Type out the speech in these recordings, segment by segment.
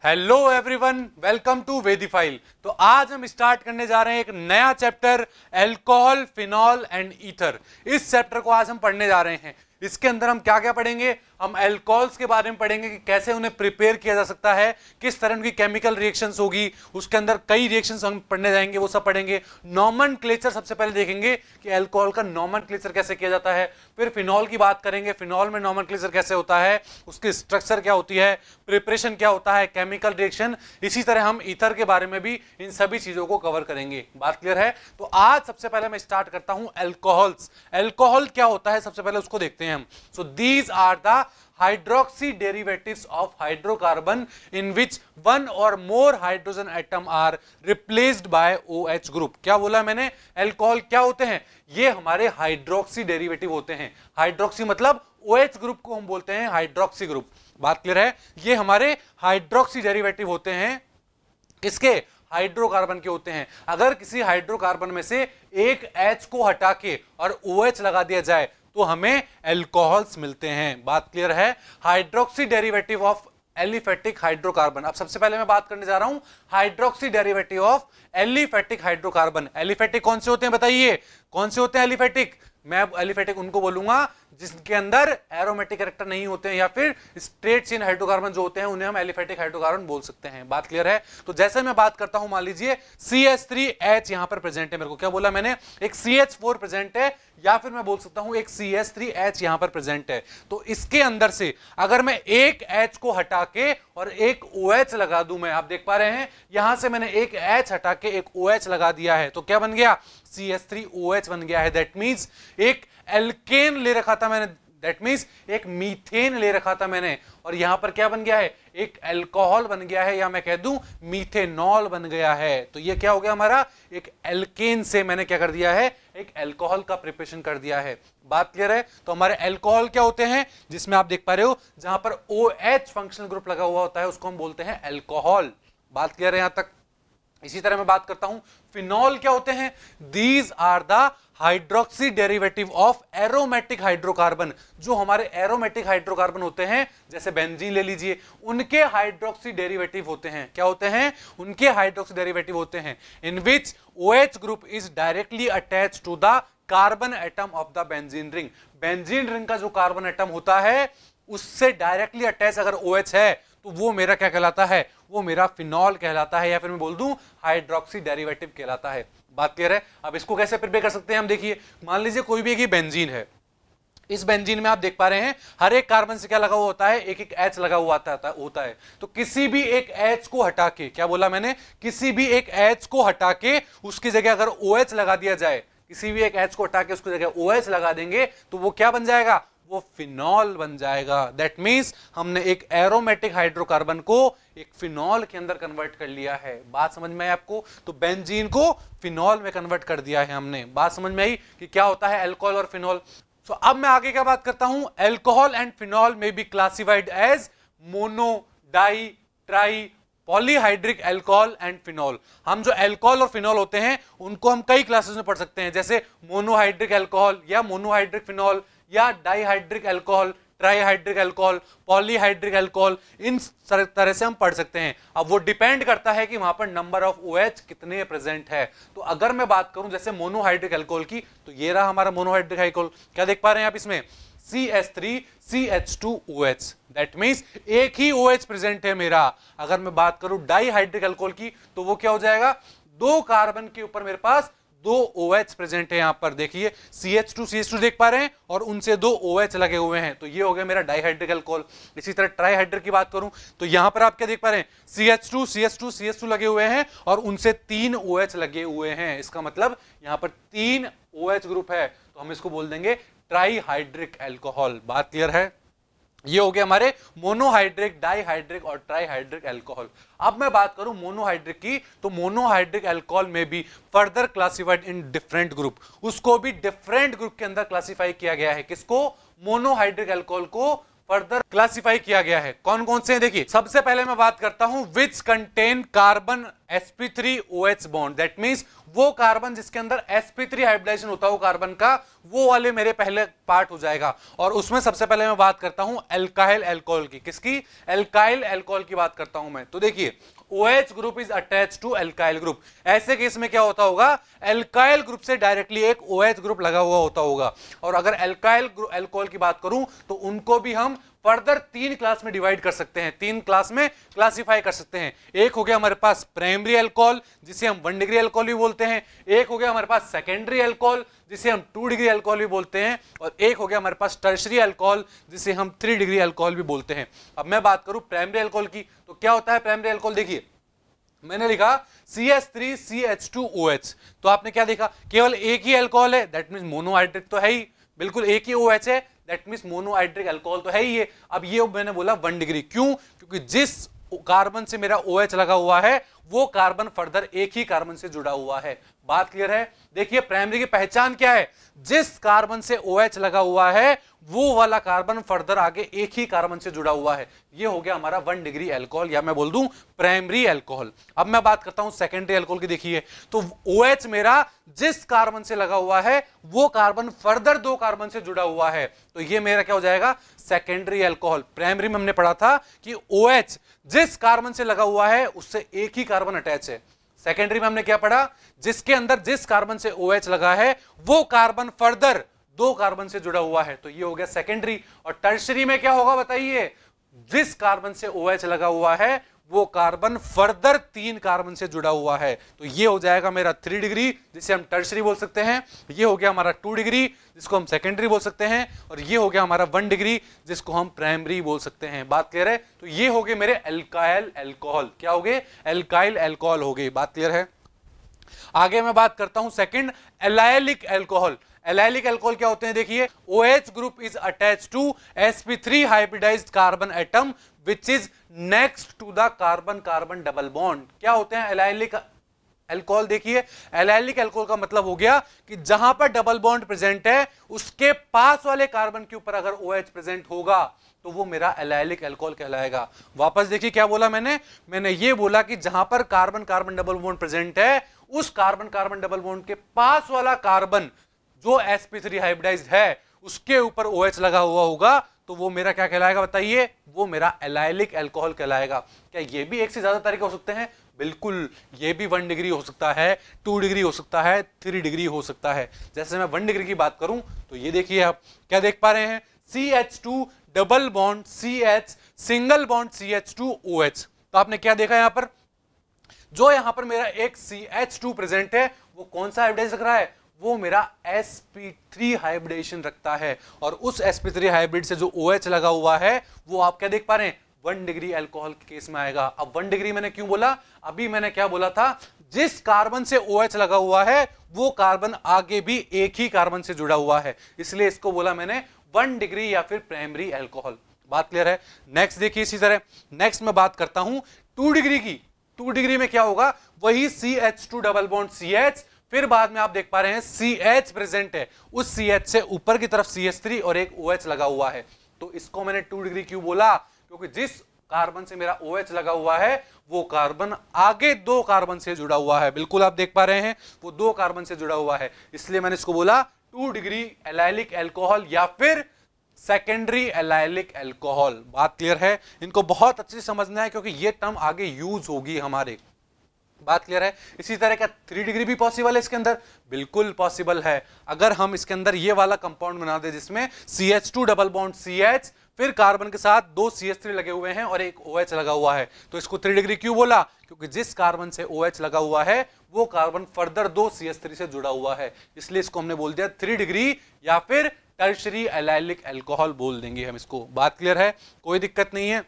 Hello everyone, welcome to वेदीफाइल। तो आज हम स्टार्ट करने जा रहे हैं एक नया chapter, alcohol, phenol and ether. इस चैप्टर को आज हम पढ़ने जा रहे हैं। इसके अंदर हम क्या क्या पढ़ेंगे? हम अल्कोहल्स के बारे में पढ़ेंगे कि कैसे उन्हें प्रिपेयर किया जा सकता है, किस तरह की केमिकल रिएक्शंस होगी, उसके अंदर कई रिएक्शंस हम पढ़ने जाएंगे, वो सब पढ़ेंगे। नॉमेनक्लेचर सबसे पहले देखेंगे कि अल्कोहल का नॉमेनक्लेचर कैसे किया जाता है। फिर फिनॉल की बात करेंगे, फिनॉल में नॉमेनक्लेचर कैसे होता है, उसकी स्ट्रक्चर क्या होती है, प्रिपरेशन क्या होता है, केमिकल रिएक्शन। इसी तरह हम ईथर के बारे में भी इन सभी चीजों को कवर करेंगे। बात क्लियर है? तो आज सबसे पहले मैं स्टार्ट करता हूं अल्कोहल्स। अल्कोहल क्या होता है सबसे पहले उसको देखते हैं हम। So these are the hydroxy derivatives of hydrocarbon in which one or more hydrogen atom are replaced by OH group। क्या बोला मैंने? अल्कोहल क्या होते हैं? ये हमारे हाइड्रोक्सी डेरिवेटिव होते हैं। हाइड्रोक्सी मतलब OH ग्रुप को हम बोलते हैं हाइड्रोक्सी ग्रुप। बात क्लियर है? ये हमारे हाइड्रोक्सी डेरिवेटिव होते हैं। किसके? हाइड्रोकार्बन के होते हैं। अगर किसी हाइड्रोकार्बन में से एक H को हटा के और OH लगा दिया जाए तो हमें अल्कोहल्स मिलते हैं। बात क्लियर है? Hydroxy derivative of aliphatic hydrocarbon. अब सबसे पहले मैं बात करने जा रहा हूं hydroxy derivative of aliphatic hydrocarbon. Aliphatic कौन से होते हैं बताइए? कौन से होते हैं एलिफेटिक? मैं एलिफेटिक उनको बोलूंगा जिसके अंदर एरोमेटिक कैरेक्टर नहीं होते हैं, या फिर स्ट्रेट चेन हाइड्रोकार्बन जो होते हैं उन्हें हम एलिफेटिक हाइड्रोकार्बन बोल सकते हैं। बात क्लियर है? तो जैसे मैं बात करता हूं, मान लीजिए CH3H यहां पर प्रेजेंट है। मेरे को क्या बोला मैंने? एक CH4 प्रेजेंट है, या फिर मैं बोल सकता हूं एक CH3H यहां पर प्रेजेंट है। तो इसके अंदर से अगर मैं एक H को हटा के और एक OH लगा दूं, मैं आप देख पा रहे हैं यहां से मैंने एक H हटा के एक OH लगा दिया है, तो क्या बन गया? CH3OH बन गया है। दैट मींस एक एल्केन ले रखा था मैंने, दैट मींस एक मीथेन ले रखा था मैंने, और यहां पर क्या बन गया है? एक अल्कोहल बन गया है, या मैं कह दूं मीथेनॉल बन गया है। तो ये क्या हो गया हमारा? एक एल्केन से मैंने क्या कर दिया है? एक अल्कोहल का प्रिपरेशन कर दिया है। बात क्लियर है? तो हमारे अल्कोहल क्या होते हैं? जिसमें आप देख पा रहे हो जहां पर OH फंक्शनल ग्रुप लगा हुआ होता है उसको हम बोलते हैं अल्कोहल। बात क्लियर है यहां तक? इसी तरह मैं बात करता हूं फिनॉल क्या होते हैं? These are the hydroxy derivative of aromatic hydrocarbon. जो हमारे एरोमेटिक हाइड्रोकार्बन होते हैं, जैसे बेंजीन ले लीजिए, उनके हाइड्रोक्सी डेरिवेटिव होते हैं। क्या होते हैं? उनके हाइड्रोक्सी डेरिवेटिव होते हैं in which OH group is directly attached to the carbon atom of the benzene ring. Benzene ring का जो कार्बन एटम होता है उससे डायरेक्टली अटैच अगर OH है तो वो मेरा क्या कहलाता है? वो मेरा फिनॉल कहलाता है, या फिर मैं बोल दूं हाइड्रोक्सी डेरिवेटिव कहलाता है। बात क्लियर है? अब इसको कैसे प्रिपेयर कर सकते हैं हम? देखिए, मान लीजिए कोई भी एक बेंजीन है। इस बेंजीन में आप देख पा रहे हैं हर एक कार्बन से क्या लगा हुआ होता है? एक एक H लगा हुआ होता है। तो किसी भी एक H को हटा के, क्या बोला मैंने? किसी भी एक H को हटा के उसकी जगह अगर OH लगा दिया जाए, किसी भी एक H को हटा के उसकी जगह OH लगा देंगे तो वो क्या बन जाएगा? वो फिनॉल बन जाएगा। दैट मींस हमने एक एरोमेटिक हाइड्रोकार्बन को एक फिनॉल के अंदर कन्वर्ट कर लिया है। बात समझ में आई आपको? तो बेंजीन को फिनॉल में कन्वर्ट कर दिया है हमने। बात समझ में आई कि क्या होता है अल्कोहल और फिनॉल? तो अब मैं आगे क्या बात करता हूं? अल्कोहल एंड फिनॉल में be classified as mono, di, tri, polyhydric alcohol and phenol. हम जो अल्कोहल और फिनॉल होते हैं उनको हम कई क्लासेस में पढ़ सकते हैं, जैसे मोनोहाइड्रिक अल्कोहल या मोनोहाइड्रिक फिनॉल, या dihydric alcohol, trihydric alcohol, polyhydric alcohol. इन तरह से हम पढ़ सकते हैं। अब वो डिपेंड करता है कि वहां पर नंबर ऑफ OH कितने प्रेजेंट है। तो अगर मैं बात करूं जैसे मोनोहाइड्रिक अल्कोहल की, तो ये रहा हमारा मोनोहाइड्रिक अल्कोहल। क्या देख पा रहे हैं आप इसमें? CH3CH2OH। दैट मींस एक ही OH प्रेजेंट है मेरा। अगर मैं बात करूं डाइहाइड्रिक अल्कोहल की, तो वो क्या हो जाएगा? दो कार्बन के ऊपर मेरे पास दो OH प्रेजेंट है। यहां पर देखिए CH2 देख पा रहे हैं, और उनसे दो OH लगे हुए हैं, तो ये हो गया मेरा डाइहाइड्रिक अल्कोहल। इसी तरह ट्राइहाइड्रिक की बात करूं तो यहां पर आप क्या देख पा रहे हैं? CH2 लगे हुए हैं और उनसे तीन OH लगे हुए हैं। इसका मतलब यहां पर तीन OH ग्रुप है, तो हम इसको बोल देंगे ट्राइहाइड्रिक अल्कोहल। बात क्लियर है? ये हो गया हमारे मोनोहाइड्रिक, डाइहाइड्रिक और ट्राइहाइड्रिक अल्कोहल। अब मैं बात करूं मोनोहाइड्रिक की, तो मोनोहाइड्रिक अल्कोहल में भी further classified in different group. उसको भी डिफरेंट ग्रुप के अंदर क्लासिफाई किया गया है। किसको? मोनोहाइड्रिक अल्कोहल को फर्दर क्लासिफाई किया गया है। कौन कौन से हैं? देखिए, सबसे पहले मैं बात करता हूं which contain carbon sp3OH bond, that means वो कार्बन जिसके अंदर sp3 हाइब्रिडाइजेशन होता है वो कार्बन का, वो वाले मेरे पहले पार्ट हो जाएगा। और उसमें सबसे पहले मैं बात करता हूं एल्काइल अल्कोहल की। किसकी? एल्काइल अल्कोहल की बात करता हूं मैं। तो देखिए OH group is attached to alkyl group. ऐसे केस में क्या होता होगा, एल्काइल ग्रुप से डायरेक्टली एक OH ग्रुप लगा हुआ होता होगा। और अगर एल्काइल अल्कोहल की बात करूं तो उनको भी हम फर्दर 3 क्लास में डिवाइड कर सकते हैं, 3 क्लास में क्लासिफाई कर सकते हैं। एक हो गया हमारे पास प्राइमरी अल्कोहल जिसे हम 1 डिग्री अल्कोहल भी बोलते हैं, एक हो गया हमारे पास सेकेंडरी अल्कोहल जिसे हम 2 डिग्री अल्कोहल भी बोलते हैं, और एक हो गया हमारे पास टर्शरी अल्कोहल जिसे हम 3 डिग्री अल्कोहल भी बोलते हैं। अब मैं बात करूं प्राइमरी अल्कोहल की, तो क्या होता है प्राइमरी अल्कोहल? देखिए मैंने लिखा CH3CH2OH, तो आपने क्या देखा, केवल एक ही अल्कोहल है, दैट मींस मोनोहाइड्रिक तो है ही, बिल्कुल एक ही OH है, दैट मींस मोनोहाइड्रिक अल्कोहल तो है ही ये। अब ये मैंने बोला 1 डिग्री, क्यों? क्योंकि जिस कार्बन से मेरा OH लगा हुआ है वो कार्बन फर्दर एक ही कार्बन से जुड़ा हुआ है। बात क्लियर है? देखिए प्राइमरी की पहचान क्या है, जिस कार्बन से OH लगा हुआ है वो वाला कार्बन फर्दर आगे एक ही कार्बन से जुड़ा हुआ है। ये हो गया हमारा 1 डिग्री अल्कोहल, या मैं बोल दूं प्राइमरी अल्कोहल। अब मैं बात करता हूं सेकेंडरी अल्कोहल की। देखिए तो OH मेरा जिस कार्बन से लगा हुआ है वो कार्बन फर्दर 2 कार्बन से जुड़ा हुआ है, तो ये मेरा क्या हो जाएगा, सेकेंडरी अल्कोहल। प्राइमरी में हमने पढ़ा था कि OH जिस कार्बन से लगा हुआ है उससे एक ही कार्बन अटैच है। सेकेंडरी में हमने क्या पढ़ा, जिसके अंदर जिस कार्बन से OH लगा है वो कार्बन फर्दर 2 कार्बन से जुड़ा हुआ है, तो ये हो गया सेकेंडरी। और टर्शरी में क्या होगा बताइए, जिस कार्बन से OH लगा हुआ है वो कार्बन फर्दर 3 कार्बन से जुड़ा हुआ है, तो ये हो जाएगा मेरा 3 डिग्री जिसे हम टर्शरी बोल सकते हैं, ये हो गया हमारा 2 डिग्री जिसको हम सेकेंडरी बोल सकते हैं, और ये हो गया हमारा 1 डिग्री जिसको हम प्राइमरी बोल सकते हैं। बात क्लियर है? तो ये हो गए मेरे एल्काइल अल्कोहल। क्या हो गए? एल्काइल अल्कोहल हो गए। बात क्लियर है? आगे मैं बात करता हूं second, allylic alcohol. Allylic alcohol क्या होते हैं? देखिए OH group is attached to sp3 hybridised carbon atom which is next to the carbon carbon double bond. क्या होते हैं एलाइलिक अल्कोहल? देखिए एलाइलिक अल्कोहल का मतलब हो गया कि जहां पर डबल बॉन्ड प्रेजेंट है उसके पास वाले कार्बन के ऊपर अगर OH प्रेजेंट होगा तो वो मेरा एलाइलिक अल्कोहल कहलाएगा। वापस देखिए क्या बोला मैंने ये बोला कि जहां पर carbon carbon double bond present है उस कार्बन कार्बन डबल बॉन्ड के पास वाला कार्बन जो sp3 हाइब्रिडाइज्ड है उसके ऊपर OH लगा हुआ होगा तो वो मेरा क्या कहलाएगा बताइए? वो मेरा एलाइलिक अल्कोहल कहलाएगा। क्या ये भी एक से ज्यादा तरीके हो सकते हैं? बिल्कुल, ये भी 1 डिग्री हो सकता है, 2 डिग्री हो सकता है, 3 डिग्री हो सकता है। जैसे मैं 1 डिग्री की बात करूं तो ये देखिए आप क्या देख पा रहे हैं, CH2 double bond CH single bond CH2OH। तो आपने क्या देखा यहां पर, जो यहां पर मेरा एक CH2 प्रेजेंट है वो कौन सा हाइब्रिडाइज रख रहा है? वो मेरा sp3 हाइब्रिडेशन रखता है, और उस sp3 हाइब्रिड से जो OH लगा हुआ है वो आप क्या देख पा रहे हैं? 1 डिग्री अल्कोहल के केस में आएगा। अब 1 डिग्री मैंने क्यों बोला? अभी मैंने क्या बोला था, जिस कार्बन से OH लगा हुआ है वो कार्बन आगे भी एक ही कार्बन से जुड़ा हुआ है, इसलिए इसको बोला मैंने 1 डिग्री या फिर प्राइमरी अल्कोहल। बात क्लियर है? नेक्स्ट देखिए इसी तरह, नेक्स्ट मैं बात करता हूं 2 डिग्री की। 2 डिग्री में क्या होगा, वही CH2 डबल बॉन्ड CH, फिर बाद में आप देख पा रहे हैं CH प्रेजेंट है, उस CH से ऊपर की तरफ CH3 और एक OH लगा हुआ है। तो इसको मैंने 2 डिग्री क्यों बोला? क्योंकि जिस कार्बन से मेरा OH लगा हुआ है वो कार्बन आगे 2 कार्बन से जुड़ा हुआ है। बिल्कुल आप देख पा रहे हैं वो 2 कार्बन से जुड़ा हुआ है, इसलिए मैंने इसको बोला 2 डिग्री एलाइलिक अल्कोहल या फिर सेकेंडरी एलाइलिक अल्कोहल। बात क्लियर है? इनको बहुत अच्छे से समझना है क्योंकि ये टर्म आगे यूज होगी हमारे। बात क्लियर है? इसी तरह का 3 डिग्री भी पॉसिबल है इसके अंदर, बिल्कुल पॉसिबल है। अगर हम इसके अंदर ये वाला कंपाउंड बना दे जिसमें CH2 डबल बॉन्ड CH फिर कार्बन के साथ 2 CH3 लगे हुए हैं और एक OH लगा हुआ है, तो इसको 3 डिग्री क्यों बोला? क्योंकि जिस कार्बन से OH लगा हुआ है वो कार्बन फर्दर 2 CH3 से जुड़ा हुआ है, इसलिए इसको हमने बोल दिया 3 डिग्री या फिर टर्शरी एलाइलिक अल्कोहल बोल देंगे हम इसको। बात क्लियर है? कोई दिक्कत नहीं है।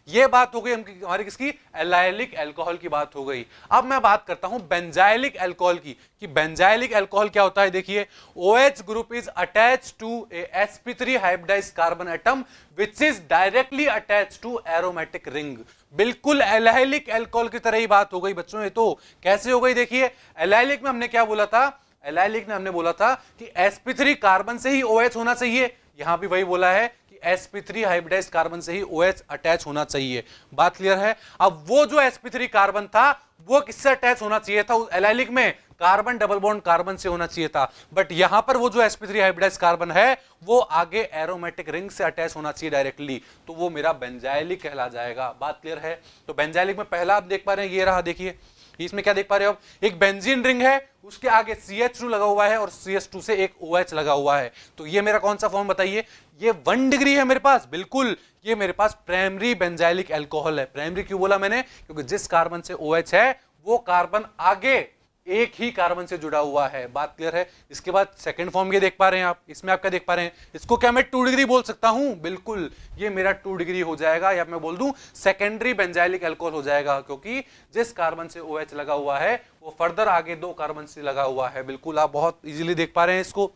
ये बात हो गई हमारी किसकी? एलाइलिक अल्कोहल की बात हो गई। अब मैं बात करता हूं बेंजाइलिक अल्कोहल की, कि बेंजाइलिक अल्कोहल क्या होता है। देखिए OH group is attached to a sp3 hybridised carbon atom which is directly attached to aromatic ring. बिल्कुल एलाइलिक अल्कोहल की तरह ही बात हो गई बच्चों। ये तो कैसे हो गई? देखिए एलाइलिक में हमने क्या बोला था, एलाइलिक में हमने बोला था कि sp3 कार्बन से ही OH होना चाहिए, यहां भी वही बोला है कि कि sp3 हाइब्रिडाइज्ड कार्बन से ही OH अटैच होना चाहिए। बात क्लियर है? अब वो जो sp3 कार्बन था वो किससे अटैच होना चाहिए था? उस एलाइलिक में कार्बन डबल बॉन्ड कार्बन से होना चाहिए था, बट यहां पर वो जो sp3 हाइब्रिडाइज्ड कार्बन है वो आगे एरोमेटिक रिंग से अटैच होना चाहिए डायरेक्टली, तो वो मेरा बेंजाइलिक कहला जाएगा। बात क्लियर है? तो बेंजाइलिक में पहला आप देख पा रहे हैं, ये रहा, देखिए इसमें क्या देख पा रहे हो आप, एक बेंजीन रिंग है, उसके आगे CH2 लगा हुआ है और CH2 से एक OH लगा हुआ है। तो ये मेरा कौन सा फॉर्म बताइए? ये 1 डिग्री है मेरे पास, बिल्कुल ये मेरे पास प्राइमरी बेंजाइलिक अल्कोहल है। प्राइमरी क्यों बोला मैंने? क्योंकि जिस कार्बन से OH है वो कार्बन आगे एक ही कार्बन से जुड़ा हुआ है। बात क्लियर है? इसके बाद सेकंड फॉर्म ये देख पा रहे हैं आप, इसमें आप क्या देख पा रहे हैं? इसको क्या मैं 2 डिग्री बोल सकता हूं? बिल्कुल, ये मेरा 2 डिग्री हो जाएगा, या मैं बोल दूं सेकेंडरी बेंजाइलिक अल्कोहल हो जाएगा, क्योंकि जिस कार्बन से OH लगा हुआ है वो फर्दर आगे 2 कार्बन से लगा हुआ है। बिल्कुल, आप बहुत इजीली देख पा रहे हैं इसको।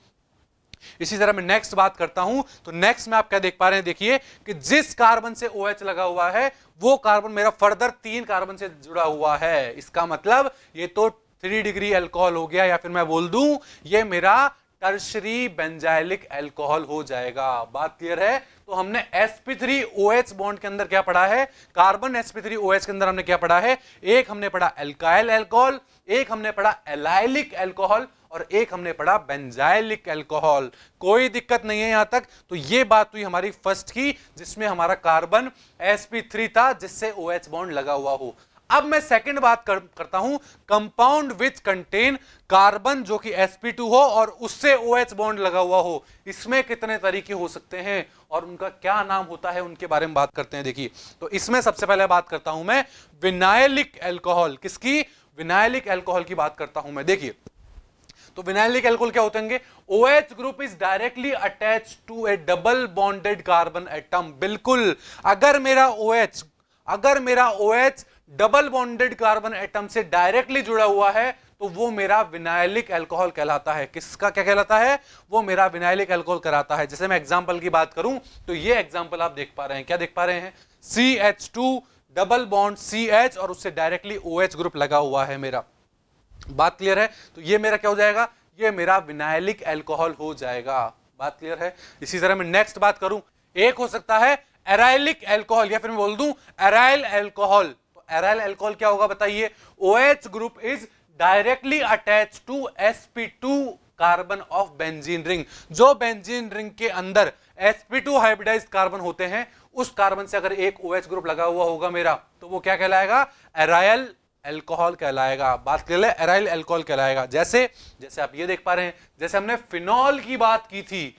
इसी तरह मैं नेक्स्ट बात करता हूं, तो नेक्स्ट में आप क्या देख पा रहे हैं? देखिए कि जिस कार्बन से OH लगा हुआ है वो कार्बन मेरा फर्दर 3 कार्बन से जुड़ा हुआ है। इसका मतलब ये तो 3 डिग्री अल्कोहल हो गया, या फिर मैं बोल दूं ये मेरा टर्शरी बेंजाइलिक अल्कोहल हो जाएगा। बात क्लियर है? तो हमने sp3OH बॉन्ड के अंदर क्या पढ़ा है? कार्बन sp3OH के अंदर हमने क्या पढ़ा है? एक हमने पढ़ा अल्काइल अल्कोहल, एक हमने पढ़ा एलाइलिक अल्कोहल, और एक हमने पढ़ा बेंजाइलिक अल्कोहल। कोई दिक्कत नहीं है यहां तक? तो ये बात हुई हमारी फर्स्ट की, जिसमें हमारा कार्बन sp3 था जिससे OH बॉन्ड लगा हुआ हो। अब मैं सेकंड बात करता हूं, कंपाउंड विच कंटेन कार्बन जो कि sp2 हो और उससे OH बॉन्ड लगा हुआ हो। इसमें कितने तरीके हो सकते हैं और उनका क्या नाम होता है, उनके बारे में बात करते हैं। देखिए, तो इसमें सबसे पहले बात करता हूं मैं विनाइलिक अल्कोहल। किसकी? विनाइलिक अल्कोहल की बात करता हूं मैं। देखिए, तो विनाइलिक अल्कोहल क्या होते हैं? OH group is directly attached to a double bonded carbon atom. बिल्कुल, अगर मेरा OH double bonded carbon atom से डायरेक्टली जुड़ा हुआ है तो वो मेरा विनाइलिक अल्कोहल कहलाता है। किसका क्या कहलाता है? वो मेरा विनाइलिक अल्कोहल कहलाता है। जैसे मैं एग्जांपल की बात करूं तो ये एग्जांपल आप देख पा रहे हैं, क्या देख पा रहे हैं? CH2 डबल बॉन्ड CH और उससे डायरेक्टली OH ग्रुप लगा हुआ है मेरा। बात क्लियर है? तो ये मेरा क्या हो जाएगा? ये मेरा विनाइलिक अल्कोहल हो जाएगा। बात क्लियर है? इसी तरह मैं नेक्स्ट बात करूं, एक हो सकता है एराइलिक अल्कोहल, या फिर मैं बोल दूं एराइल अल्कोहल। तो एराइल अल्कोहल क्या होगा बताइए? OH group is directly attach to sp2 carbon of benzene ring. जो बेंजीन रिंग के अंदर sp2 हाइब्रिडाइज्ड कार्बन होते हैं, उस कार्बन से अगर एक OH ग्रुप लगा हुआ होगा मेरा, तो वो क्या कहलाएगा? एराइल अल्कोहल कहलाएगा। बात क्लियर है? एराइल अल्कोहल कहलाएगा। जैसे आप ये देख पा रहे हैं, जैसे हमने फिनॉल की बात की थी,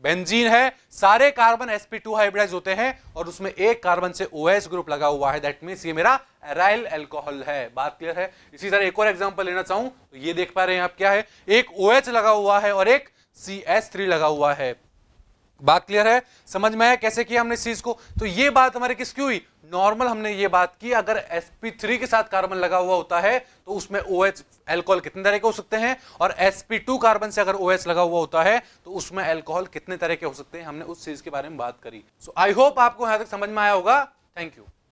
बेंजीन है, सारे कार्बन sp2 हाइब्रिडाइज होते हैं और उसमें एक कार्बन से OH ग्रुप लगा हुआ है, दैट मींस ये मेरा एराइल अल्कोहल है। बात क्लियर है? इसी तरह एक और एग्जांपल लेना चाहूं तो ये देख पा रहे हैं आप, क्या है? एक OH लगा हुआ है और एक CH3 लगा हुआ है। बात क्लियर है? समझ में आया कैसे किया हमने इस चीज को? तो ये बात हमारी किसकी हुई? नॉर्मल हमने ये बात की, अगर sp3 के साथ कार्बन लगा हुआ होता है तो उसमें OH अल्कोहल कितने तरह के हो सकते हैं, और sp2 कार्बन से अगर OH लगा हुआ होता है तो उसमें अल्कोहल कितने तरह के हो सकते हैं, हमने उस चीज के बारे में बात करी। सो आई होप आपको यहां तक समझ में आया होगा। Thank you.